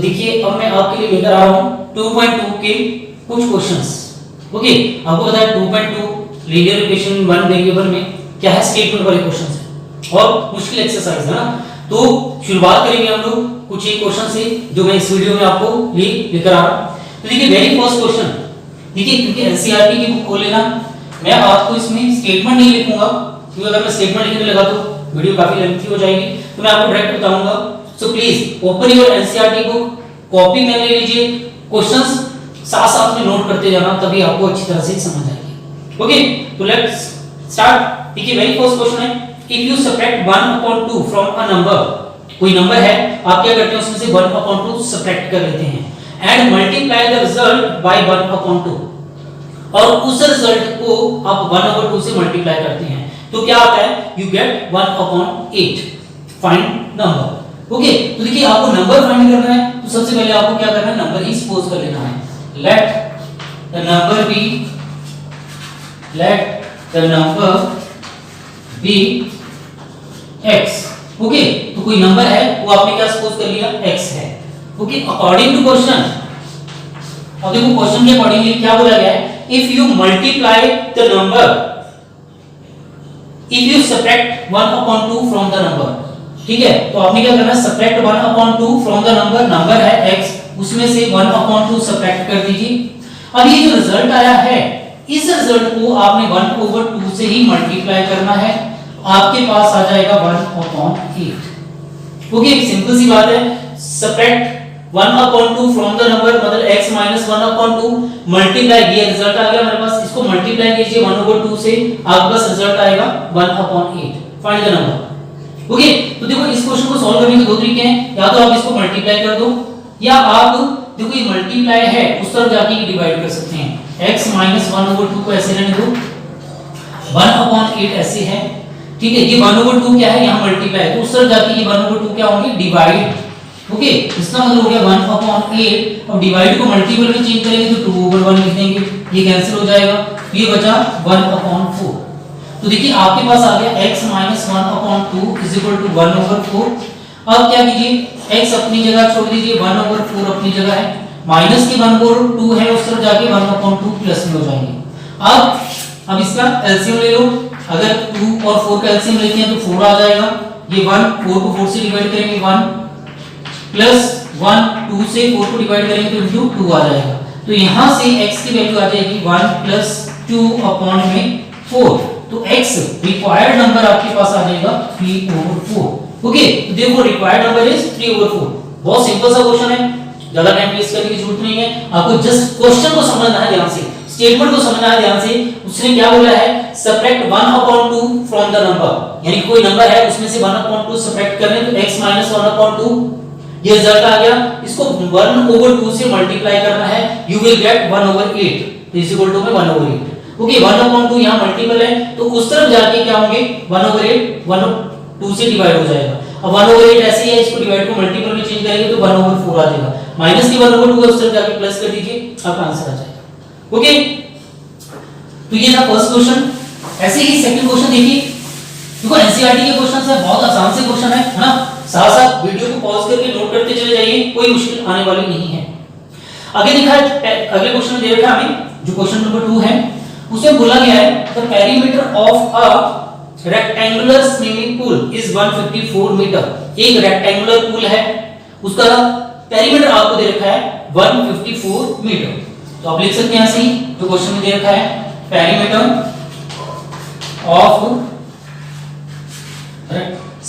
देखिए अब मैं आपके लिए लेकर आ रहा हूं 2.2 के कुछ क्वेश्चंस। ओके, आपको पता है 2.2 लीनियर इक्वेशन वन वेरिएबल में क्या है, स्टेटमेंट वाले क्वेश्चंस है और मुश्किल एक्सरसाइज है ना। तो शुरुआत करेंगे हम लोग कुछ एक क्वेश्चन से जो मैं इस वीडियो में आपको लेकर आ रहा हूं। तो देखिए वेरी फर्स्ट क्वेश्चन, देखिए क्योंकि एनसीईआरटी की बुक खोल लेना, मैं आपको इसमें स्टेटमेंट नहीं लिखूंगा क्योंकि अगर मैं स्टेटमेंट लिखने लगा तो वीडियो काफी लेंथी हो जाएगी, तो मैं आपको डायरेक्ट बताऊंगा। So please open your NCERT book, copy में ले लीजिए, क्वेश्चंस साथ साथ में नोट करते जाना, तभी आपको अच्छी तरह से समझ आएगी। ओके, तो लेट्स स्टार्ट। देखिए वेरी फर्स्ट क्वेश्चन है, if you subtract 1/2 from a number, कोई नंबर है, आप क्या करते हैं उसमें से 1/2 सबट्रैक्ट कर लेते हैं and multiply the result by 1/2, और उस रिजल्ट को आप 1/2 से मल्टीप्लाई करते हैं तो क्या आता है, you get 1/8। Find number. Okay, तो देखिए आपको नंबर फाइंड करना है तो सबसे पहले आपको क्या करना है, नंबर ही सपोज कर लेना है। Let the number be x। Okay, तो कोई नंबर है वो आपने क्या सपोज कर लिया, x है। ओके, अकॉर्डिंग टू क्वेश्चन, अब देखो क्वेश्चन के अकॉर्डिंगली क्या बोला गया है, if you multiply the number, if you subtract 1/2 from the number, ठीक है, तो आपने क्या करना है, subtract 1/2 from the number, number है x, उसमें से 1/2 सबट्रैक्ट कर दीजिए। अब ये जो रिजल्ट आया है, इस रिजल्ट को आपने 1/2 से ही मल्टीप्लाई करना है, आपके पास आ जाएगा 1/8। ओके, सिंपल सी बात है, सबट्रैक्ट 1/2 फ्रॉम द नंबर मतलब x माइनस 1/2 मल्टीप्लाई, ये रिजल्ट आ गया मेरे पास, इसको मल्टीप्लाई कीजिए 1/2 से, आपके पास रिजल्ट आएगा 1/8। Find the number. ओके, तो देखो इस क्वेश्चन को सॉल्व करने के दो तरीके हैं, या तो आप इसको मल्टीप्लाई कर दो, या आप देखो ये मल्टीप्लाई है उस तरफ जाके डिवाइड कर सकते हैं। x माइनस 1/2 को ऐसे रहने दो, 1/8 ऐसे है, ठीक है, ये 1/2 क्या है, यहाँ मल्टीप्लाई, तो उस तरफ जाके ये 1/2 क्या होंगे, डिवाइड। ओके, इसका मतलब हो गया 1/8। अब डिवाइड को मल्टीपल में चेंज करेंगे तो 2/1 लिख देंगे, ये कैंसिल हो जाएगा, ये बचा 1/4। तो देखिए आपके पास आ गया x minus 1/2 is equal to 1/4। अब क्या कीजिए, x अपनी जगह छोड़ दीजिए, 1/4 अपनी जगह है, माइनस के 1/2 है उस तरफ जाके 1/2 प्लस में हो जाएंगे। अब इसका एलसीएम ले लो, अगर 2 और 4 का एलसीएम लेते हैं तो 4 आ जाएगा, ये 1, 4 को 4 से डिवाइड करेंगे 1 प्लस 1, 2 से 4 को डिवाइड करेंगे तो इनटू 2 आ जाएगा, तो यहां से x की वैल्यू आ जाएगी 1 प्लस 2 अपॉन में 4, तो x रिक्वायर्ड नंबर आपके पास आ जाएगा 3/4। ओके, तो देखो रिक्वायर्ड नंबर इज 3/4। बहुत सिंपल सा क्वेश्चन है, ज्यादा टाइम वेस्ट करने की जरूरत नहीं है, आपको जस्ट क्वेश्चन को समझना है ध्यान से, स्टेटमेंट को समझना है ध्यान से। उसने क्या बोला है, सबट्रैक्ट 1/2 फ्रॉम द नंबर, यानी कोई नंबर है उसमें से 1/2 सबट्रैक्ट करने, तो x माइनस 1/2 ये रिजल्ट आ गया, इसको 1/2 से मल्टीप्लाई करना है, यू विल गेट 1/8, तो इज इक्वल टू में 1/8। ओके, 1/2 यहां मल्टीपल है तो उस तरफ जाके क्या होंगे, 1/8 1/2 से डिवाइड हो जाएगा। अब 1/8 ऐसे ही है, इसको डिवाइड को मल्टीपल में चेंज करेंगे तो 1/4 आ जाएगा, माइनस की 1/2 उस तरफ जाके प्लस कर दीजिए, आपका आंसर आ जाएगा। ओके, तो ये था फर्स्ट क्वेश्चन। ऐसे ही सेकंड क्वेश्चन देखिए, देखो एनसीईआरटी के क्वेश्चन है, बहुत आसान से क्वेश्चन है ना, साथ साथ वीडियो को पॉज करके नोट करते चले जाइए, कोई मुश्किल आने वाली नहीं है। आगे देखा है, अगले क्वेश्चन में दे रखा है हमें, जो क्वेश्चन नंबर 2 है, उसमें बोला गया है the perimeter of a rectangular swimming pool is 154 metre. एक रेक्टेंगुलर पूल है, उसका पेरीमीटर आपको दे रखा है 154 मीटर, तो आप लिख सकते हैं ऐसे ही, जो क्वेश्चन में दे रखा है, पेरीमीटर ऑफ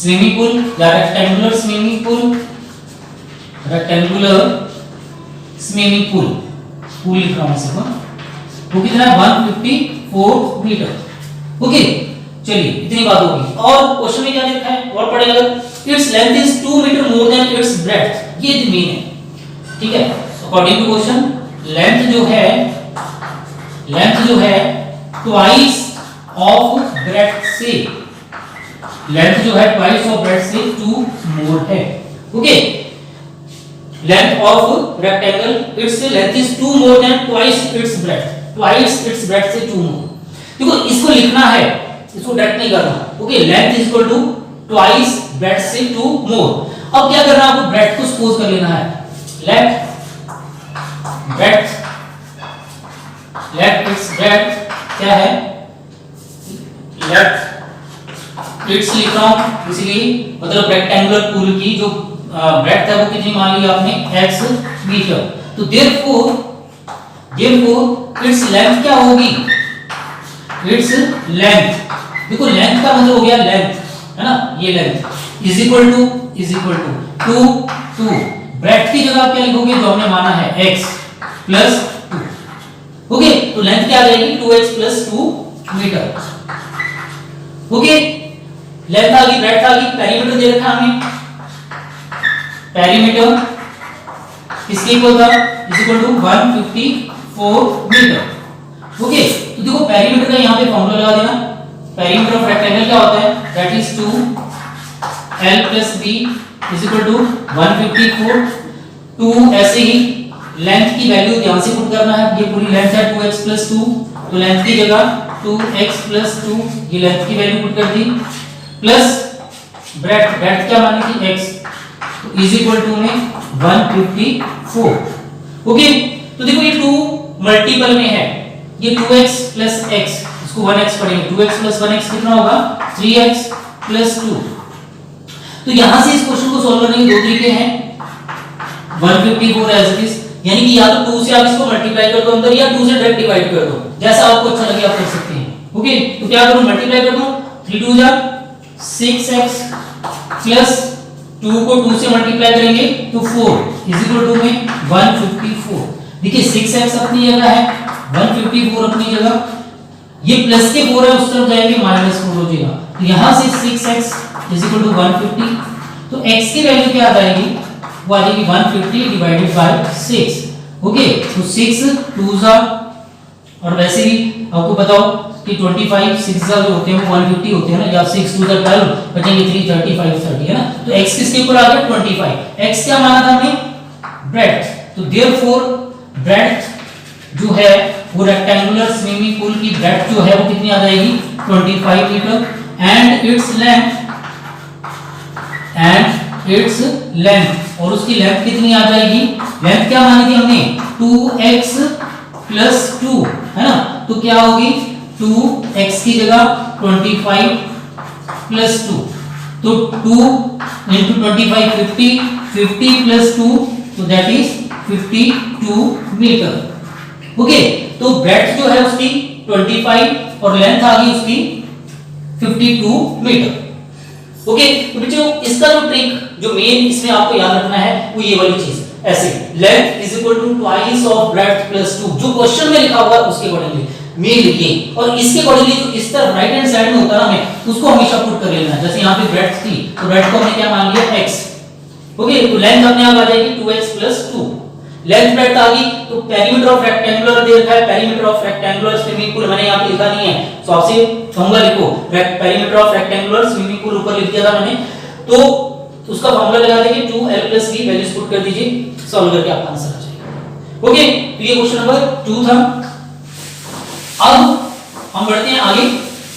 स्विमिंग पूल या rectangular swimming pool, rectangular swimming pool, pool लिख रहा हूं सिर्फ, वो कितना है 154 मीटर। ओके, चलिए इतनी बात होगी। और क्वेश्चन में क्या लिखा है और पढ़ेगा, its length is 2 metre more than its breadth, ये मेन है, ठीक है। अकॉर्डिंग टू क्वेश्चन लेंथ जो है ट्वाइस ऑफ ब्रेड्थ से, लेंथ जो है ट्वाइस ऑफ ब्रेड्थ से 2 मोर है। Okay, length of rectangle, its length is 2 more than twice its breadth, twice its breadth से 2 मोर। देखो इसको लिखना है, इसको डायरेक्ट नहीं करना। Okay, length is equal to twice breadth से 2 मोर। अब क्या करना है, आपको ब्रेड्थ को सपोज कर लेना है, लेट इट्स ब्रेड्थ क्या है, लेट इट्स लिख रहा हूं इसलिए, मतलब रेक्टेंगुलर पूल की जो ब्रेड्थ है वो कितनी मान ली आपने, x मीटर। तो देयरफॉर इट्स लेंथ क्या होगी, इट्स लेंथ, देखो लेंथ का मतलब हो गया लेंथ, है ना, ये length is equal to 2 breadth की जगह क्या लिखोगे, जो हमने माना है x प्लस 2। ओके, तो लेंथ क्या आ जाएगी, 2x plus 2 metre. Okay, length आ गई, ब्रेड्थ आ गई, पेरीमीटर दे रखा हमें, पेरीमीटर किसके इक्वल था, is equal to 154 metre. Okay, तो देखो पेरीमीटर का यहां पे फॉर्मूला लगा देना, पेरीमीटर ऑफ रेक्टेंगल क्या होता है, that is 2l + b is equal to 154। 2 ऐसे ही लेंथ की वैल्यू ध्यान से पुट करना है, ये पूरी लेंथ है 2x + 2, तो लेंथ की जगह 2x + 2 ये लेंथ की वैल्यू पुट कर दी, प्लस ब्रेड्थ क्या मानी थी, x, तो इज इक्वल टू में 154। ओके, तो देखो ये 2 मल्टीपल में है, ये 2x + x, इसको 1x पढ़ेंगे, 2x + 1x कितना होगा, 3x + 2। तो यहां से इस क्वेश्चन को सॉल्व करने के दो तरीके हैं, 154 एज इट इज, यानी कि या तो 2 से आप इसको मल्टीप्लाई कर दो अंदर, या 2 से डायरेक्ट डिवाइड कर दो, जैसा आपको अच्छा लगे आप कर सकते हैं। ओके, तो क्या करूं, मल्टीप्लाई कर दूं, 3 2 जा 6x प्लस 2 को 2 से मल्टीप्लाई करेंगे तो 4 इज इक्वल टू में 154। देखिए 6x अपनी जगह है, 154 अपनी जगह, ये प्लस के 4 है उस तरफ जाएंगे -4 हो जाएगा, तो यहां से 6x इज इक्वल टू 150, तो x की वैल्यू क्या आ जाएगी, वो आ जाएगी 150 डिवाइडेड बाय 6। ओके, तो 6 2 जा, और वैसे भी आपको बताओ कि 25 6 जा जो होते हैं वो 150 होते हैं ना, या 6 2 जा 12 बचेंगे 3 35 30 है ना, तो x किसके ऊपर आ गया 25। x क्या माना था हमने, ब्रेड्थ, तो देयरफॉर ब्रेड्थ जो है वो रेक्टेंगुलर स्विमिंग पूल की ब्रेड्थ जो है वो कितनी आ जाएगी, 25 मीटर, एंड इट्स लेंथ, और उसकी लेंथ कितनी आ जाएगी, लेंथ क्या मानी थी हमने, 2x + 2, है ना, तो क्या होगी, 2x की जगह 25 + 2, तो 2 × 25 50, 50 + 2, तो दैट इज 52 मीटर। ओके, तो ब्रेड्थ जो है उसकी 25 और लेंथ आ गई उसकी 52 मीटर। ओके, तो बच्चों इसका जो ट्रिक, जो मेन इसमें आपको याद रखना है वो ये वाली चीज, ऐसे length is equal to twice of breadth plus 2, जो क्वेश्चन में लिखा हुआ है उसके अकॉर्डिंगली मेन लिखिए, और इसके अकॉर्डिंगली जो इस तरफ राइट हैंड साइड में होता है ना हमें उसको हमेशा पुट कर लेना है। जैसे यहाँ पे ब्रेड्थ थी तो ब्रेड्थ को हमने क्या मान लिया, x। ओके, तो लेंथ अपने आप आ जाएगी 2x + 2, लेंथ ब्रेड्थ आ गई, तो पेरीमीटर ऑफ रेक्टेंगुलर दे रखा है, perimeter of rectangular swimming pool मैंने यहाँ पे लिखा नहीं है, तो आपसे कहूंगा लिखो perimeter of rectangular swimming pool, ऊपर लिख दिया था मैंने, तो उसका फार्मूला लगा देंगे 2l + b, वैल्यूज पुट कर दीजिए, सॉल्व करके आपका आंसर आ जाएगा। ओके, तो ये क्वेश्चन नंबर 2 था। अब हम बढ़ते हैं आगे,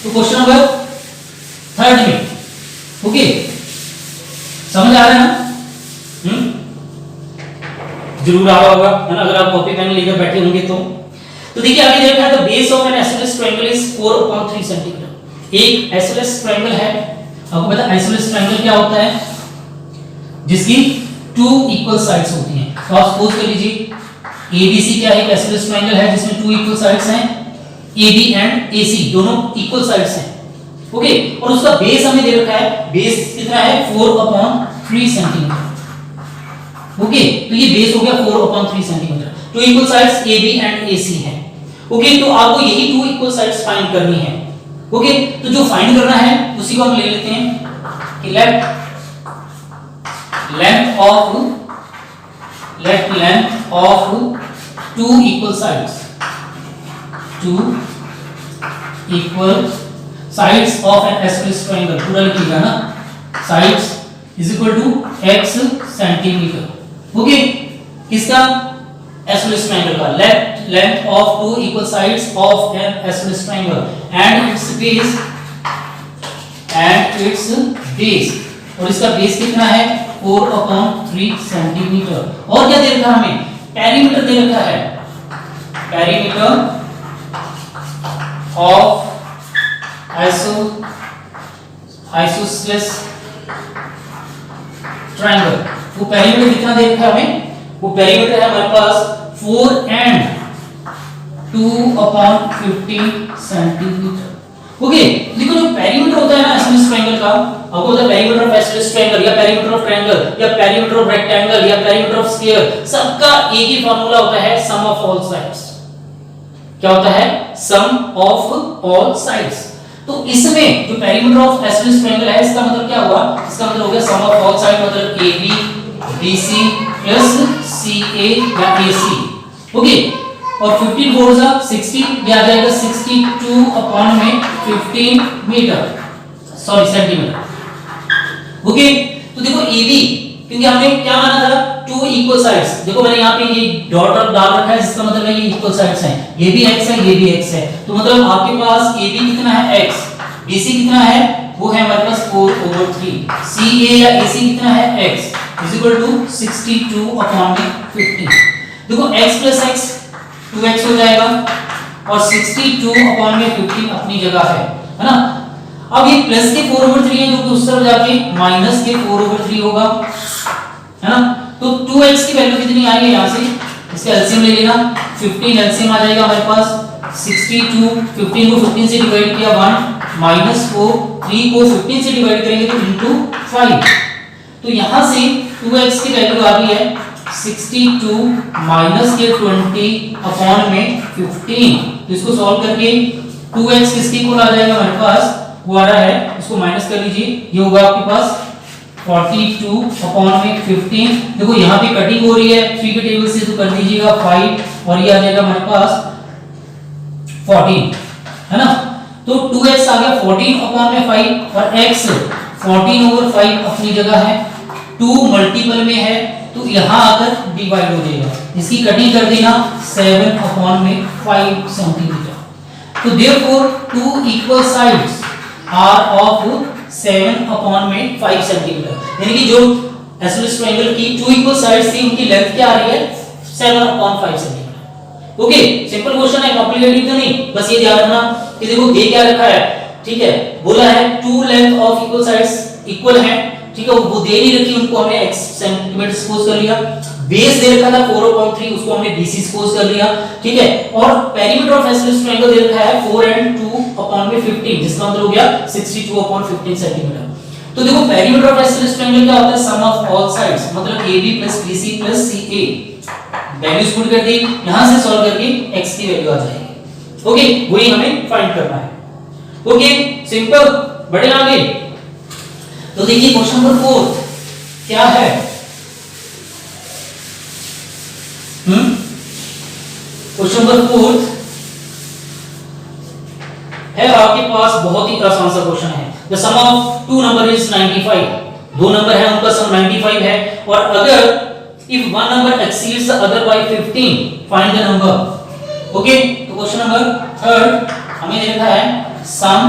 तो क्वेश्चन नंबर 3 में, ओके समझ आ रहा है ना, जरूर आ रहा होगा, है ना, अगर आप कॉपी पेन लेकर बैठे होंगे तो देखिए आगे देखा है, the base of an isosceles triangle is 4/3 centimetre. एक आइसोसेलेस ट्रायंगल है, आपको पता है आइसोसेलेस ट्रायंगल क्या होता है, जिसकी 2 इक्वल साइड्स होती हैं। तो आप सपोज कर लीजिए ABC क्या है, एक आइसोसेलेस ट्रायंगल है जिसमें 2 इक्वल साइड्स हैं, AB एंड AC दोनों इक्वल साइड्स हैं। ओके, और उसका बेस हमें दे रखा है, बेस कितना है 4/3 सेंटीमीटर। ओके, तो ये बेस हो गया 4/3 centimetre, 2 equal sides AB and AC है। ओके, तो आपको यही 2 इक्वल साइड्स फाइंड करनी है। ओके, तो जो फाइंड करना है उसी को हम ले लेते हैं कि let length of 2 equal sides, 2 equal sides of an isosceles triangle, पूरा लिखिएगा ना, sides is equal to x centimetre. Okay, किसका, आइसोसेलेस ट्रायंगल का, length of 2 equal sides of an isosceles triangle and its base, और इसका base कितना है 4/3 centimetre. और क्या दे रखा है हमें? पेरीमीटर दे रखा है, पेरीमीटर ऑफ आइसोसेलेस ट्रायंगल। वो पेरीमीटर कितना दे रखा है हमें? वो पेरीमीटर है हमारे पास 4 and 2/15 सेंटीमीटर। ओके, देखो जो पेरीमीटर होता है ना आइसोसेलेस ट्रायंगल का, आपको होता है पेरीमीटर ऑफ आइसोसेलेस ट्रायंगल या पेरीमीटर ऑफ ट्रायंगल या पेरीमीटर ऑफ रेक्टेंगल या पेरीमीटर ऑफ स्फीयर, सबका एक ही फार्मूला होता है सम ऑफ ऑल साइड्स। क्या होता है? सम ऑफ ऑल साइड्स। तो इसमें जो पेरीमीटर ऑफ आइसोसेलेस ट्रायंगल है, इसका मतलब क्या हुआ? इसका मतलब हो गया सम ऑफ ऑल साइड, मतलब AB BC प्लस CA या AC। ओके, और 15 4 जा 60, ये आ जाएगा 62 अपॉन में 15 मीटर, सॉरी सेंटीमीटर। ओके, तो देखो AB, क्योंकि हमने क्या माना था? 2 इक्वल साइड्स। देखो मैंने यहाँ पे ये डॉट डाल रखा है, जिसका मतलब है ये इक्वल साइड्स हैं, ये भी x है ये भी x है। तो मतलब आपके पास AB कितना है? x। BC कितना है? वो है हमारे पास 4/3। CA या AC कितना है? x is equal to 62 upon में 15। देखो x प्लस x 2x हो जाएगा और 62 अपॉन में 15 अपनी जगह है ना। अब ये प्लस के 4/3 है, जो कि उस तरफ जाके माइनस के 4/3 होगा, है ना। तो 2x की वैल्यू कितनी आ रही है? यहाँ से इसका एलसीएम ले लेना, 15 एलसीएम आ जाएगा हमारे पास 62। 15 को 15 से डिवाइड किया 1 माइनस 4, 3 को 15 से डिवाइड करेंगे तो इनटू 5। तो यहाँ से 2x की वैल्यू आ रही है 62 माइनस के 20 अपॉन में 15। तो इसको सॉल्व करके 2x किसके इक्वल आ जाएगा हमारे पास? वो आ रहा है, इसको माइनस कर लीजिए, ये होगा आपके पास 42 अपॉन में 15। देखो यहाँ पे कटिंग हो रही है 3 के टेबल से, तो कर दीजिएगा 5 और ये आ जाएगा हमारे पास 14, है ना। तो 2x आ गया 14 अपॉन में 5 और x 14/5 अपनी जगह है, 2 मल्टीपल में है तो यहाँ आकर डिवाइड हो जाएगा। इसकी कटिंग कर देना 7 अपॉन में 5 सेंटीमीटर। तो therefore 2 equal sides are of 7 upon में 5 सेंटीमीटर। यानी कि जो आइसोसेलेस ट्रायंगल की 2 इक्वल साइड्स थी, उनकी लेंथ क्या आ रही है? 7 upon 5 centimetre. Okay, simple question है, कॉम्प्लिकेटेड तो नहीं। बस ये ध्यान रखना कि देखो दे क्या रखा है, ठीक है। बोला है 2 length of equal sides equal है, ठीक है। वो दे नहीं रखी, उनको हमने x सेंटीमीटर सपोज कर लिया। बेस दे रखा था 4/3, उसको हमने BC सपोज कर लिया, ठीक है। और पेरीमीटर ऑफ आइसोसेलेस ट्रायंगल दे रखा है 4 and 2 अपॉन में 15, जिसका मतलब हो गया 62 अपॉन 15 सेंटीमीटर। तो देखो पेरीमीटर ऑफ आइसोसेलेस ट्रायंगल क्या होता है? सम ऑफ ऑल साइड्स, मतलब AB plus BC plus CA। Values put कर दी, यहां से सॉल्व करके x की वैल्यू आ जाएगी। ओके, वही हमें फाइंड करना है। Okay, simple. बढ़े आगे। तो देखिए क्वेश्चन नंबर 4 क्या है? क्वेश्चन नंबर 4 है आपके पास, बहुत ही आसान सा क्वेश्चन है। The sum of 2 number is 95। दो नंबर है, उनका सम 95 है, और अगर if one number exceeds the other by 15 find the number। Okay, तो क्वेश्चन नंबर 3 हमें दे रखा है सम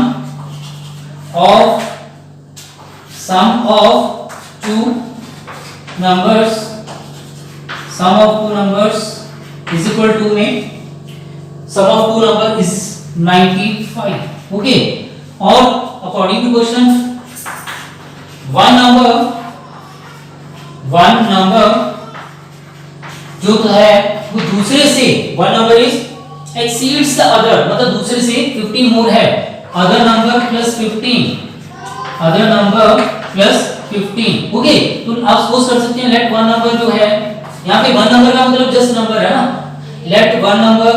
of two numbers is equal to में sum of two number is 95। Okay, और according to question one number जो है वो दूसरे से one number is exceeds the other, मतलब दूसरे से 15 मोर है, other number plus 15। ओके, तो आप सपोज कर सकते हैं लेट वन नंबर जो है, यहाँ पे वन नंबर का मतलब जस्ट नंबर है ना। लेट वन नंबर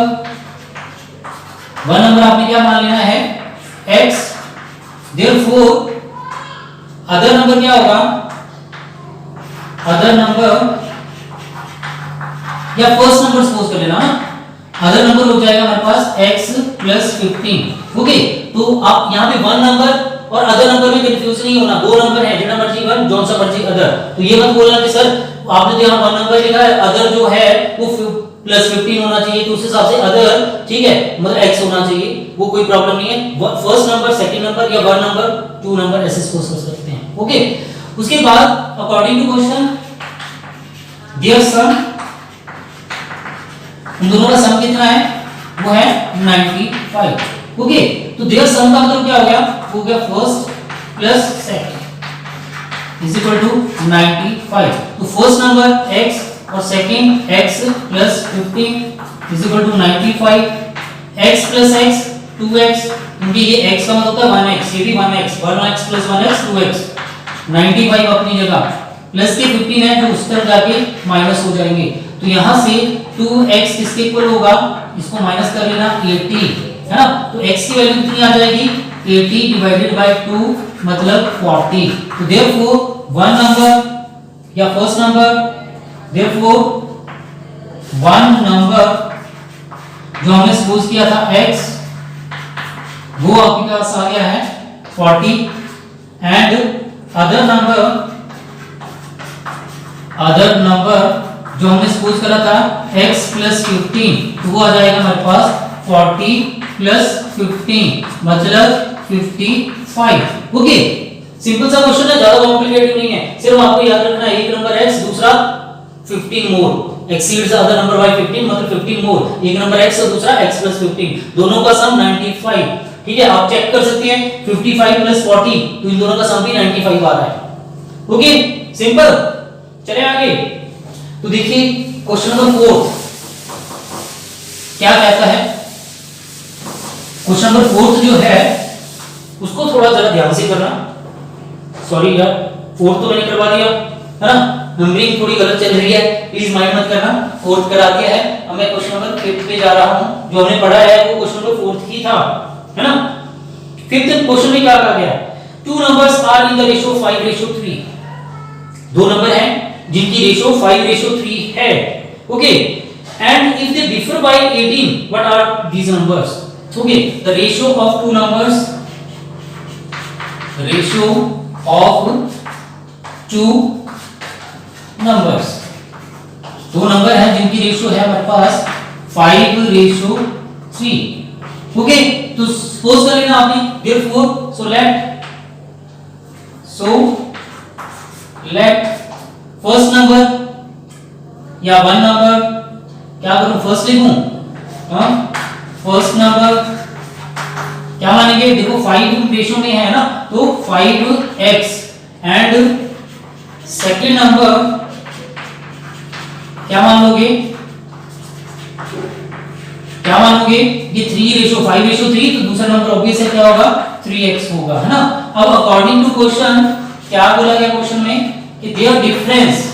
आपने क्या मान लेना है? x। देयरफॉर अदर नंबर क्या होगा? अदर नंबर या फर्स्ट नंबर सपोज कर लेना ना। अदर नंबर हो जाएगा हमारे पास x प्लस 15। ओके, तो आप यहाँ पे वन नंबर और अदर नंबर में कंफ्यूज नहीं होना। दो नंबर है, जितना मर्जी वन, जौन सा मर्जी अदर। तो ये मत बोलना कि सर आपने तो यहाँ वन नंबर लिखा है, अदर जो है वो प्लस 15 होना चाहिए, तो उस हिसाब से अदर, ठीक है, मतलब x होना चाहिए, वो कोई प्रॉब्लम नहीं है। फर्स्ट नंबर, सेकंड नंबर या वन नंबर, टू नंबर ऐसे सपोज कर सकते हैं। ओके, उसके बाद अकॉर्डिंग टू क्वेश्चन देयर सम, उन दोनों का सम कितना है, वो है 95। ओके, तो देयर सम का मतलब क्या हो गया, वो गया first plus second is equal to 95। तो फर्स्ट नंबर x और second x plus 15 is equal to 95। x plus x 2x, क्योंकि ये x का मतलब होता है 1x, ये भी 1x, 1x plus 1x 2x, 95 अपनी जगह, प्लस के 15 है जो उस तरफ जाके माइनस हो जाएंगे। तो यहां से 2x किसके इक्वल होगा, इसको माइनस कर लेना 80, है ना। तो x की वैल्यू कितनी आ जाएगी, 80 डिवाइडेड बाय 2 मतलब 40। तो देयरफॉर वन नंबर या first number, therefore one number जो हमने सपोज किया था x, वो आपके पास आ गया है 40, एंड अदर नंबर जो हमने सपोज करा था x प्लस 15, तो वो आ जाएगा हमारे पास 40 प्लस 15 मतलब 55। ओके, सिंपल सा क्वेश्चन है, ज्यादा कॉम्प्लिकेटेड नहीं है, सिर्फ आपको याद रखना है एक नंबर x, दूसरा 15 मोर, एक्सीड्स अदर नंबर बाय 15 मतलब 15 मोर, एक नंबर x और दूसरा x प्लस 15, दोनों का सम 95। ठीक है, आप चेक कर सकते हैं 55 प्लस 40, तो इन दोनों का सम भी 95 आ रहा है। Okay, simple. चले आगे, तो देखिए क्वेश्चन नंबर 4 क्या कहता है। क्वेश्चन नंबर 4 जो है उसको थोड़ा जरा ध्यान से करना, सॉरी यार 4 तो मैंने करवा दिया है ना, नंबरिंग थोड़ी गलत चल रही है, प्लीज माइंड मत करना, 4 करा दिया है। अब मैं क्वेश्चन नंबर 5 पे जा रहा हूं, जो हमने पढ़ा है वो क्वेश्चन नंबर 4 ही था, है ना। 5th क्वेश्चन में क्या कहा गया, two numbers are in the ratio 5:3, दो नंबर हैं जिनकी रेशियो 5:3 है। Okay, and if they differ by 18, what are these numbers. Okay, the ratio of two numbers, ratio of two numbers, दो नंबर हैं जिनकी रेशियो है हमारे पास 5:3। ओके, तो सपोज कर लेना आपने, देयरफॉर लेट फर्स्ट नंबर या वन नंबर, क्या करूं, फर्स्ट लिखूं, फर्स्ट नंबर क्या मानेंगे, देखो 5 रेशियो में है ना, तो 5x, एंड सेकंड नंबर क्या मान लोगे, क्या मानोगे, ये 3:5:3, तो दूसरा नंबर ऑब्वियस है क्या होगा, 3x होगा, है ना। अब अकॉर्डिंग टू क्वेश्चन क्या बोला गया क्वेश्चन में कि देयर डिफरेंस,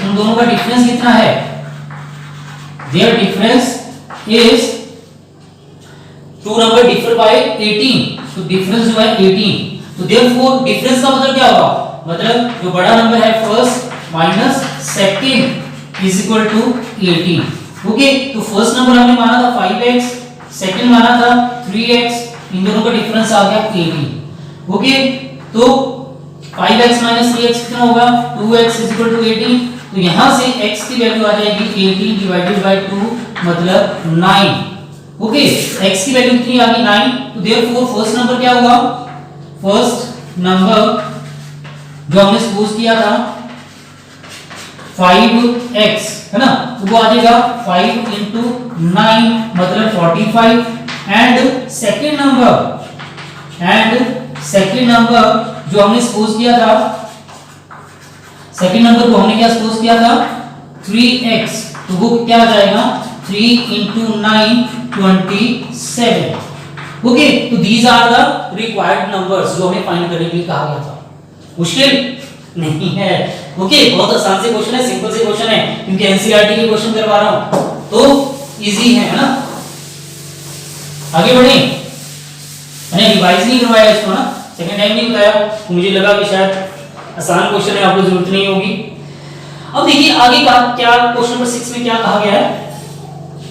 उन दोनों का डिफरेंस कितना है, their difference is, two number differ by 18, तो डिफरेंस जो है 18, तो देयरफॉर डिफरेंस का मतलब क्या होगा, मतलब जो बड़ा नंबर है first minus second is equal to 18। Okay, तो फर्स्ट नंबर हमने माना था 5x, सेकंड माना था 3x, इन दोनों का डिफरेंस आ गया 18। ओके, तो 5x माइनस 3x कितना होगा, 2x इज इक्वल टू 18, तो यहां से x की वैल्यू आ जाएगी 18 डिवाइडेड बाय 2 मतलब 9। ओके, x की वैल्यू कितनी आ गई 9, तो देयरफॉर फर्स्ट नंबर क्या होगा, फर्स्ट नंबर जो हमने सपोज किया था 5x, है ना, तो वो आ जाएगा 5 into 9 मतलब 45, एंड सेकंड नंबर जो हमने सपोज किया था, सेकंड नंबर को हमने क्या सपोज किया था 3x, तो वो क्या आ जाएगा 3 into 9 27। ओके, तो these are the required numbers जो हमें फाइंड करने के लिए कहा गया था, मुश्किल नहीं है। ओके, बहुत आसान से क्वेश्चन है, सिंपल से क्वेश्चन है, क्योंकि एनसीईआरटी के क्वेश्चन करवा रहा हूं तो इजी है ना। आगे बढ़े, मैंने रिवाइज नहीं करवाया इसको ना, सेकंड टाइम नहीं बताया, तो मुझे लगा कि शायद आसान क्वेश्चन है, आपको जरूरत नहीं होगी। अब देखिए आगे का क्या, क्वेश्चन नंबर 6 में क्या कहा गया है,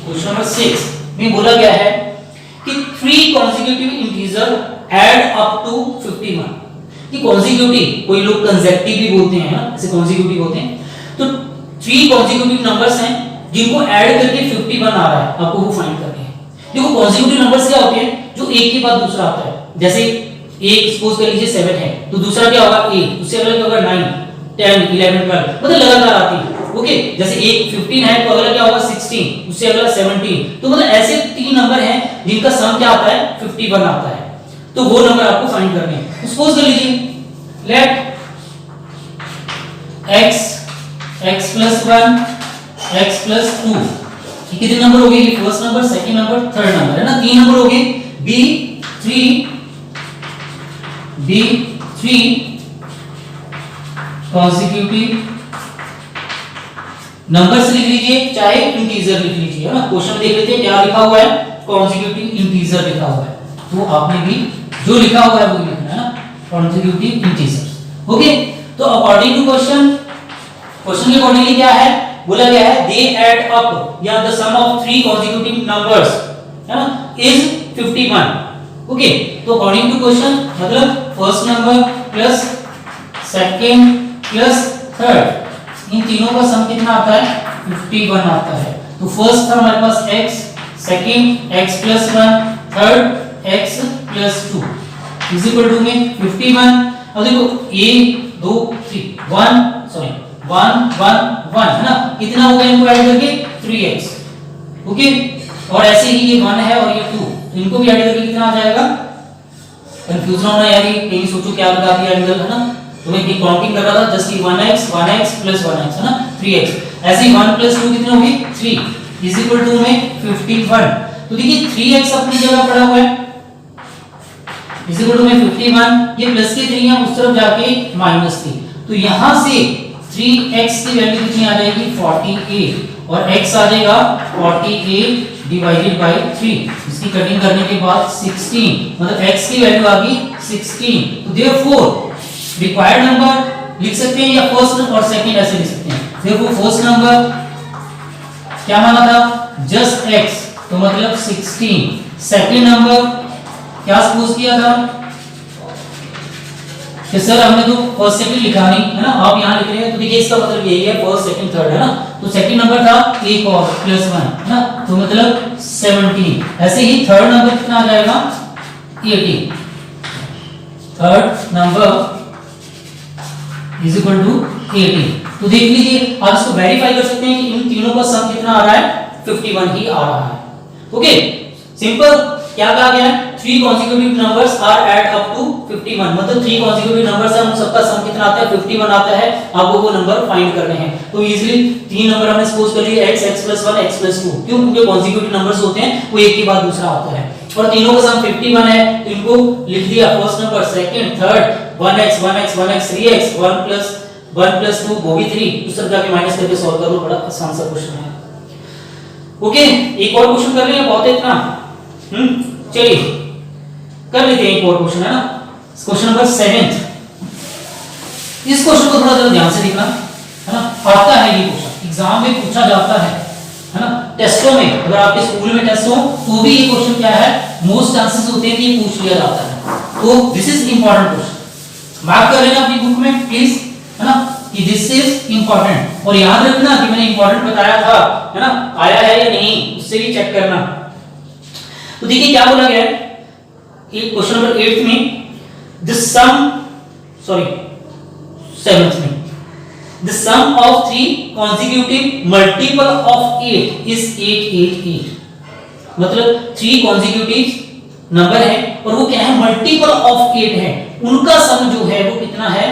क्वेश्चन नंबर 6 में बोला गया है कि 3 consecutive integer add up to 51, कि कॉन्जिक्यूटिव, कोई लोग कंसेक्टिव भी बोलते हैं ना, ऐसे कॉन्जिक्यूटिव होते हैं, तो 3 कॉन्जिक्यूटिव नंबर्स हैं जिनको ऐड करके 51 आ रहा है, आपको वो फाइंड करने हैं। देखो कॉन्जिक्यूटिव नंबर्स क्या होते हैं, जो एक के बाद दूसरा आता है, जैसे एक सपोज कर लीजिए 7 है, तो दूसरा क्या होगा 8, उससे अगला क्या होगा 9, 10, 11, 12, मतलब लगातार आती है। ओके, जैसे एक 15 है तो अगला क्या होगा 16, उससे अगला 17, तो मतलब ऐसे 3 नंबर हैं जिनका सम क्या आता है 51 आता है, तो वो नंबर आपको फाइंड करने हैं। सपोज कर लीजिए late x plus 1 x plus 2, ये कितने नंबर हो गए, ये first number, second number, third number है ना, 3 नंबर हो गए। b3 कॉन्सेक्यूटिव नंबर्स लिख लीजिए, चाहे इंटीजर लिख लीजिए, है ना। क्वेश्चन में देख लेते हैं क्या लिखा हुआ है, कॉन्सेक्यूटिव इंटीजर लिखा हुआ है, तो आपने भी जो लिखा हुआ है वो लिखना है ना, कॉन्सेक्यूटिव इंटीजर्स। ओके, तो अकॉर्डिंग टू क्वेश्चन के अकॉर्डिंगली क्या है, बोला गया है दे ऐड अप या the sum of 3 consecutive numbers, है ना, इज 51। ओके, तो अकॉर्डिंग टू क्वेश्चन मतलब first number plus second plus third, इन तीनों का सम कितना आता है 51 आता है। तो फर्स्ट था हमारे पास x, second x plus 1, third x plus 2 is equal to में 51। अब देखो a 2 3 1 सॉरी 1 1 1 है ना, कितना हो गया इनको ऐड करके 3x। ओके, और ऐसे ही ये 1 है और ये 2, तो इनको भी ऐड करके कितना आ जाएगा, कंफ्यूज ना होना यार, ये कहीं सोचो क्या लगा दिया एंगल, है ना, तो मैं काउंटिंग कर रहा था जस्ट 1x plus 1x है ना 3x, ऐसे ही 1 plus 2 कितने होंगे 3 इज इक्वल टू में 51। तो देखिए 3x अपनी जगह पड़ा हुआ है इज इक्वल टू में 51, ये प्लस के 3 है उस तरफ जाके माइनस 3, तो यहां से 3x की वैल्यू कितनी आ जाएगी 48 और x आ जाएगा 48 डिवाइडेड बाय 3, इसकी कटिंग करने के बाद 16, मतलब x की वैल्यू आ गई 16। तो देयरफॉर रिक्वायर्ड नंबर लिख सकते हैं या फर्स्ट और सेकंड ऐसे लिख सकते हैं। देखो फर्स्ट नंबर क्या माना था जस्ट x, तो मतलब 16। सेकंड नंबर क्या सपोज किया था कि सर हमने तो फर्स्ट सेकंड लिखा नहीं है ना, आप यहां लिख रहे हैं, तो देखिए इसका मतलब यही है फर्स्ट सेकंड थर्ड है ना, तो सेकंड नंबर था एक और प्लस 1 है ना, तो मतलब 17। ऐसे ही थर्ड नंबर कितना आ जाएगा 18, third number is equal to 18। तो देख लीजिए आप इसको वेरीफाई कर सकते हैं कि इन तीनों का सम कितना आ रहा है 51 ही आ रहा है। ओके, सिंपल क्या कहा गया है 3 consecutive numbers are add up to 51, मतलब 3 कॉन्सेक्यूटिव नंबर्स है उन सबका सम कितना आता है 51 आता है, आपको वो नंबर फाइंड करने हैं। तो इजीली 3 नंबर हमने सपोज कर लिए x x plus 1 x plus 2, क्यों, क्योंकि कॉन्सेक्यूटिव नंबर्स होते हैं वो एक के बाद दूसरा आता है, और तीनों का सम 51 है, तो इनको लिख दिया first number, second, third, 1x 1x 1x 3x 1 plus 2 वो भी 3, उस तरफ जाके माइनस करके सॉल्व करो, बड़ा आसान सा क्वेश्चन है। ओके, एक और क्वेश्चन कर लेंगे, बहुत है इतना, चलिए कर लेते हैं एक और क्वेश्चन, है ना, क्वेश्चन नंबर 7। इस क्वेश्चन को थोड़ा जरा ध्यान से देखना, है ना, आता है ये क्वेश्चन एग्जाम में पूछा जाता है ना, टेस्टों में, अगर आपके स्कूल में टेस्ट हो तो भी ये क्वेश्चन क्या है मोस्ट चांसेस होते हैं कि ये पूछ लिया जाता है, तो this is important question, mark कर लेना अपनी बुक में प्लीज, है ना, कि दिस इज इंपॉर्टेंट, और याद रखना कि मैंने इंपॉर्टेंट बताया था, है ना, आया है या नहीं उससे भी चेक करना। तो देखिए क्या बोला गया है क्वेश्चन नंबर 8 में, द सम सॉरी 7th में, the sum of 3 consecutive multiple of 8 is 888, मतलब 3 consecutive नंबर है और वो क्या है मल्टीपल ऑफ 8 है, उनका सम जो है वो कितना है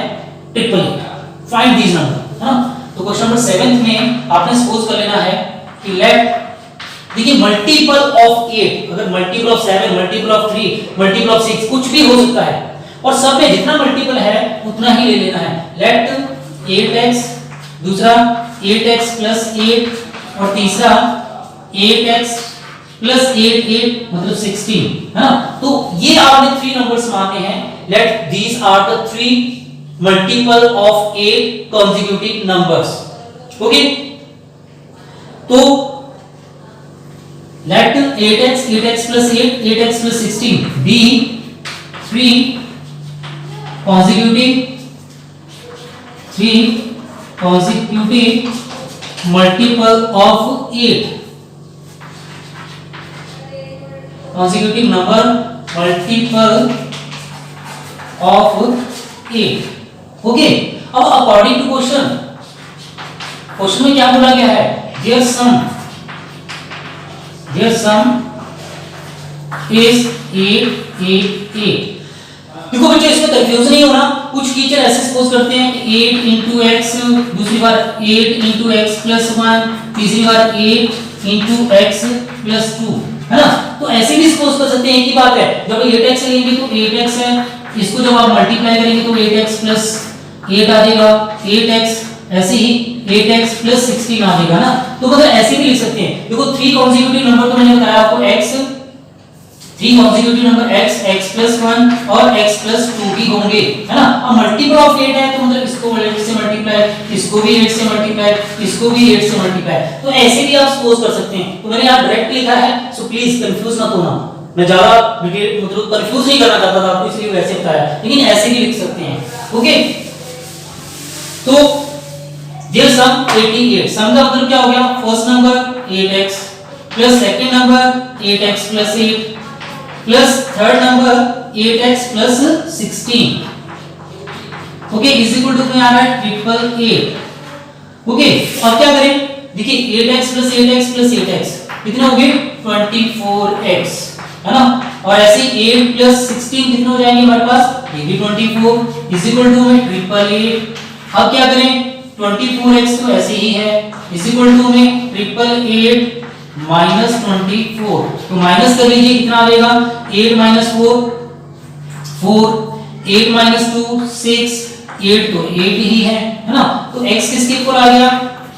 888, फाइंड दीस नंबर, है ना। तो क्वेश्चन नंबर 7th में आपने सपोज कर लेना है कि लेट, देखिए मल्टीपल ऑफ 8, अगर multiple of 7, multiple of 3, multiple of 6 कुछ भी हो सकता है, और सब में जितना मल्टीपल है उतना ही ले लेना है। लेट 8x, दूसरा 8x plus 8 और तीसरा 8x plus 8 मतलब 16, है ना। तो ये आपने 3 नंबर्स माने हैं, let these are the 3 multiple of 8 consecutive numbers। Okay, तो let 8x plus 8, 8x plus 16 be 3 consecutive multiple of 8 consecutive number multiple of 8। Okay, अब अकॉर्डिंग टू क्वेश्चन में क्या बोला गया है, देयर सम इज 8 8 8। देखो बच्चों इसमें कंफ्यूजन नहीं होना, कुछ टीचर ऐसे सपोज करते हैं कि 8 into x, दूसरी बार 8 into x plus 1, तीसरी बार 8 into x plus 2, है ना। तो ऐसे भी सपोज कर सकते हैं, एक ही बात है, जब 8x लेंगे तो 8x है, इसको जब आप मल्टीप्लाई करेंगे तो 8x plus 8 आ जाएगा, 8x ऐसे ही 8x plus 16 आ जाएगा ना। तो मतलब ऐसे भी लिख सकते हैं। देखो 3 कॉन्जिक्यूटिव नंबर तो मैंने बताया आपको x, 3 consecutive number x plus 1 और x plus 2 भी होंगे, है ना। अब मल्टीपल ऑफ 8 है तो मतलब इसको 8 से मल्टीप्लाई, इसको भी 8 से मल्टीप्लाई, इसको भी 8 से मल्टीप्लाई, तो ऐसे भी आप सपोज कर सकते हैं। तो मैंने यहाँ डायरेक्ट लिखा है, सो प्लीज कंफ्यूज मत होना, मैं ज्यादा मतलब कंफ्यूज नहीं करना चाहता था आपको, इसलिए वैसे बताया, लेकिन ऐसे भी लिख सकते हैं। ओके, तो देयर सम 88, सम का मतलब क्या हो गया, first number 8x plus second number 8x plus 8 plus third number 8x plus 16, okay, is equal to में आ रहा है 888। ओके, अब क्या करें, देखिए 8x plus 8x plus 8x कितने हो गए 24x, है ना। और ऐसे 8 plus 16 कितने हो जाएंगे हमारे पास, ये भी 24, इज इक्वल टू में 888। अब क्या करें, 24x तो ऐसे ही है, इज इक्वल टू में 888 माइनस 24, तो माइनस कर लीजिए, कितना आ जाएगा 8 minus 4 4, 8 minus 2 6, 8 तो 8 ही है ना। तो x किसके इक्वल आ गया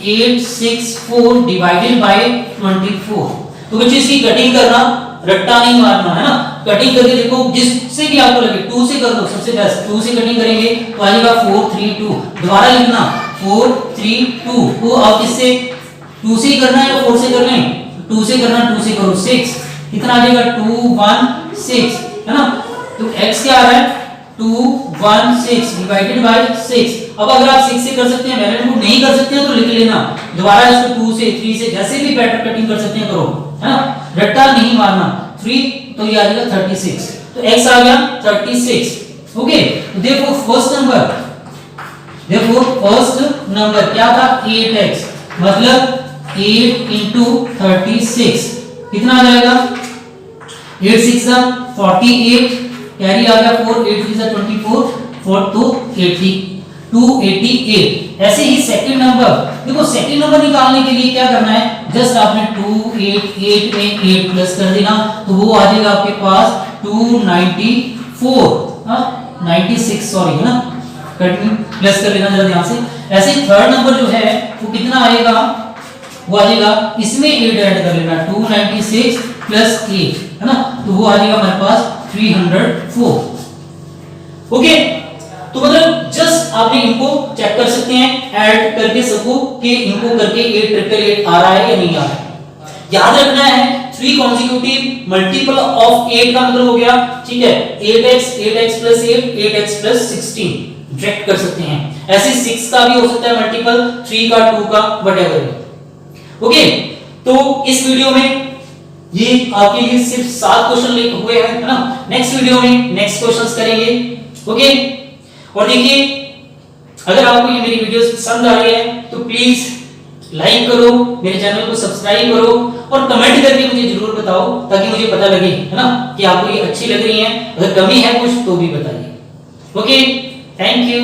864 डिवाइडेड बाय 24। तो बच्चों इसकी कटिंग करना, रट्टा नहीं मारना, है ना। कटिंग करके देखो, जिससे भी आपको लगे 2 से कर दो, सबसे बेस्ट 2 से कटिंग करेंगे तो आ जाएगा 432। दोबारा लिखना 432, तो अब किससे 2 से ही करना है या 4 से करना है, 2 से करना, 2 से करो 6, कितना आ जाएगा 216, है ना। तो x क्या आ रहा है 216 डिवाइडेड बाय 6। अब अगर आप 6 से कर सकते हैं, वैल्यू को नहीं कर सकते हैं तो लिख लेना, दोबारा इसको 2 से 3 से जैसे भी पैटर्न कटिंग कर सकते हैं करो, है ना, रट्टा नहीं मारना। 3 तो ये आ जाएगा 36, तो x आ गया 36। ओके, देखो फर्स्ट नंबर क्या था 8x, मतलब 8 into 36 कितना आ जाएगा 8 6 48, कैरी आ गया 4, 8 3 24, 4 तो 80 288। ऐसे ही सेकंड नंबर, देखो सेकंड नंबर निकालने के लिए क्या करना है, जस्ट आपने 288 में 8 प्लस कर देना, तो वो आ जाएगा आपके पास 294, 96 सॉरी, है ना, प्लस कर लेना जरा ध्यान से। ऐसे थर्ड नंबर जो है वो कितना आएगा, वो आ जाएगा, इसमें 8 ऐड कर लेना, 296 प्लस 8, है ना, तो वो आ जाएगा हमारे पास 304। ओके, तो मतलब जस्ट आपने इनको चेक कर सकते हैं ऐड करके सबको कि इनको करके 888 आ रहा है या नहीं आ रहा है। याद रखना है 3 कॉन्जिक्यूटिव मल्टीपल ऑफ 8 का मतलब हो गया, ठीक है, 8x 8x plus 8 8x plus 16 direct कर सकते हैं। ऐसे 6 का भी हो सकता है मल्टीपल, 3 का 2 का व्हाटएवर। ओके, तो इस वीडियो में ये आपके लिए सिर्फ 7 क्वेश्चन हुए हैं, है ना। नेक्स्ट वीडियो में नेक्स्ट क्वेश्चंस करेंगे। ओके, और देखिए अगर आपको ये मेरी वीडियोस पसंद आ रही है तो प्लीज लाइक करो, मेरे चैनल को सब्सक्राइब करो और कमेंट करके मुझे जरूर बताओ ताकि मुझे पता लगे, है ना, कि आपको ये अच्छी लग रही है। अगर कमी है कुछ तो भी बताइए। Okay, thank you.